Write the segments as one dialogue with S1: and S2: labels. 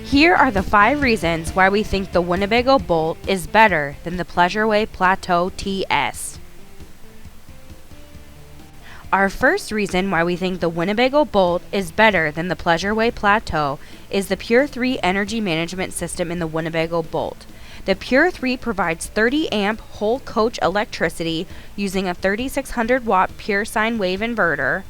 S1: Here are the 5 reasons why we think the Winnebago Boldt is better than the Pleasureway Plateau TS. Our first reason why we think the Winnebago Boldt is better than the Pleasureway Plateau is the Pure 3 energy management system in the Winnebago Boldt. The Pure 3 provides 30 amp whole coach electricity using a 3600 watt pure sine wave inverter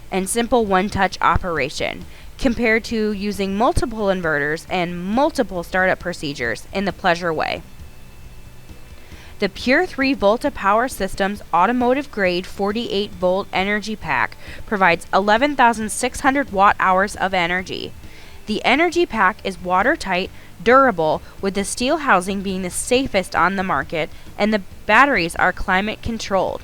S1: and simple one-touch operation, compared to using multiple inverters and multiple startup procedures in the Pleasureway. The Pure 3 Volta Power Systems automotive-grade 48-volt energy pack provides 11,600 watt-hours of energy. The energy pack is watertight, durable, with the steel housing being the safest on the market, and the batteries are climate-controlled.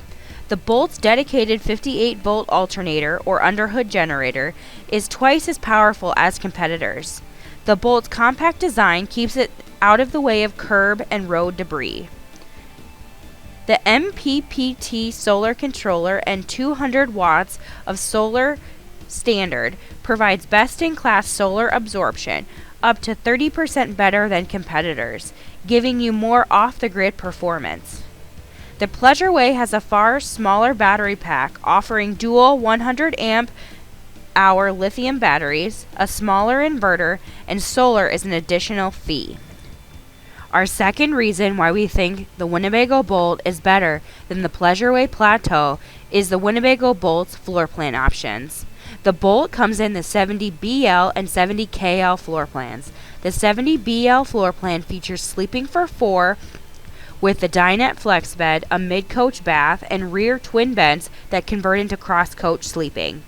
S1: The Boldt's dedicated 58-volt alternator or underhood generator is twice as powerful as competitors. The Boldt's compact design keeps it out of the way of curb and road debris. The MPPT solar controller and 200 watts of solar standard provides best-in-class solar absorption, up to 30% better than competitors, giving you more off-the-grid performance. The Pleasureway has a far smaller battery pack, offering dual 100 amp hour lithium batteries, a smaller inverter, and solar is an additional fee. Our second reason why we think the Winnebago Boldt is better than the Pleasureway Plateau is the Winnebago Boldt's floor plan options. The Boldt comes in the 70BL and 70KL floor plans. The 70BL floor plan features sleeping for 4 with the dinette flex bed, a mid-coach bath, and rear twin beds that convert into cross-coach sleeping.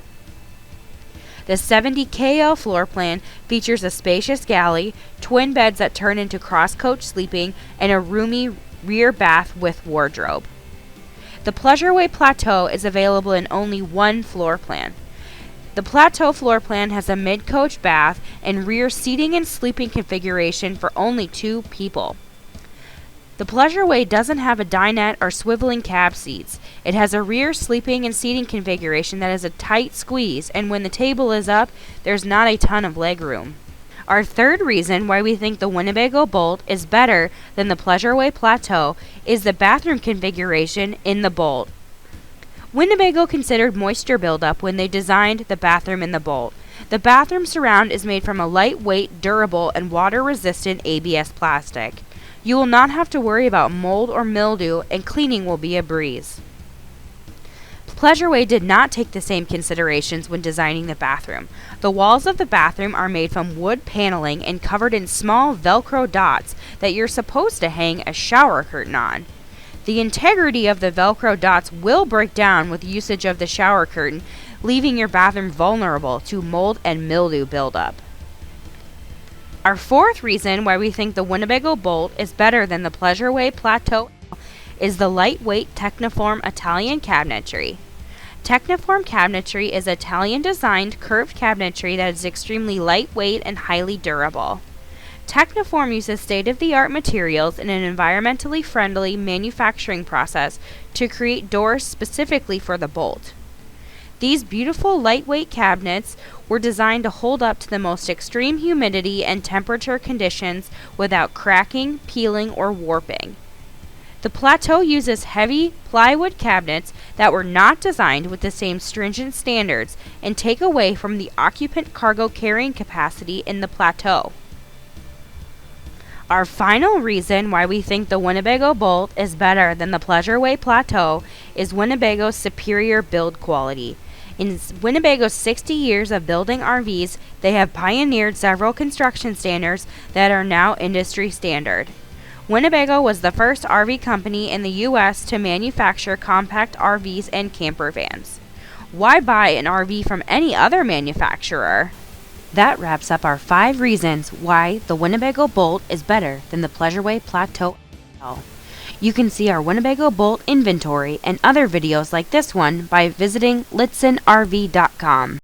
S1: The 70KL floor plan features a spacious galley, twin beds that turn into cross-coach sleeping, and a roomy rear bath with wardrobe. The Pleasureway Plateau is available in only one floor plan. The Plateau floor plan has a mid-coach bath and rear seating and sleeping configuration for only 2 people. The Pleasureway doesn't have a dinette or swiveling cab seats. It has a rear sleeping and seating configuration that is a tight squeeze, and when the table is up, there's not a ton of leg room. Our third reason why we think the Winnebago Boldt is better than the Pleasureway Plateau is the bathroom configuration in the Boldt. Winnebago considered moisture buildup when they designed the bathroom in the Boldt. The bathroom surround is made from a lightweight, durable, and water-resistant ABS plastic. You will not have to worry about mold or mildew, and cleaning will be a breeze. Pleasureway did not take the same considerations when designing the bathroom. The walls of the bathroom are made from wood paneling and covered in small Velcro dots that you're supposed to hang a shower curtain on. The integrity of the Velcro dots will break down with usage of the shower curtain, leaving your bathroom vulnerable to mold and mildew buildup. Our fourth reason why we think the Winnebago Boldt is better than the Pleasureway Plateau is the lightweight Tecnoform Italian cabinetry. Tecnoform cabinetry is Italian-designed curved cabinetry that is extremely lightweight and highly durable. Tecnoform uses state-of-the-art materials in an environmentally friendly manufacturing process to create doors specifically for the Boldt. These beautiful lightweight cabinets were designed to hold up to the most extreme humidity and temperature conditions without cracking, peeling, or warping. The Plateau uses heavy plywood cabinets that were not designed with the same stringent standards and take away from the occupant cargo carrying capacity in the Plateau. Our final reason why we think the Winnebago Boldt is better than the Pleasureway Plateau is Winnebago's superior build quality. In Winnebago's 60 years of building RVs, they have pioneered several construction standards that are now industry standard. Winnebago was the first RV company in the U.S. to manufacture compact RVs and camper vans. Why buy an RV from any other manufacturer? That wraps up our 5 reasons why the Winnebago Boldt is better than the Pleasureway Plateau. You can see our Winnebago Boldt inventory and other videos like this one by visiting LittzinnRV.com.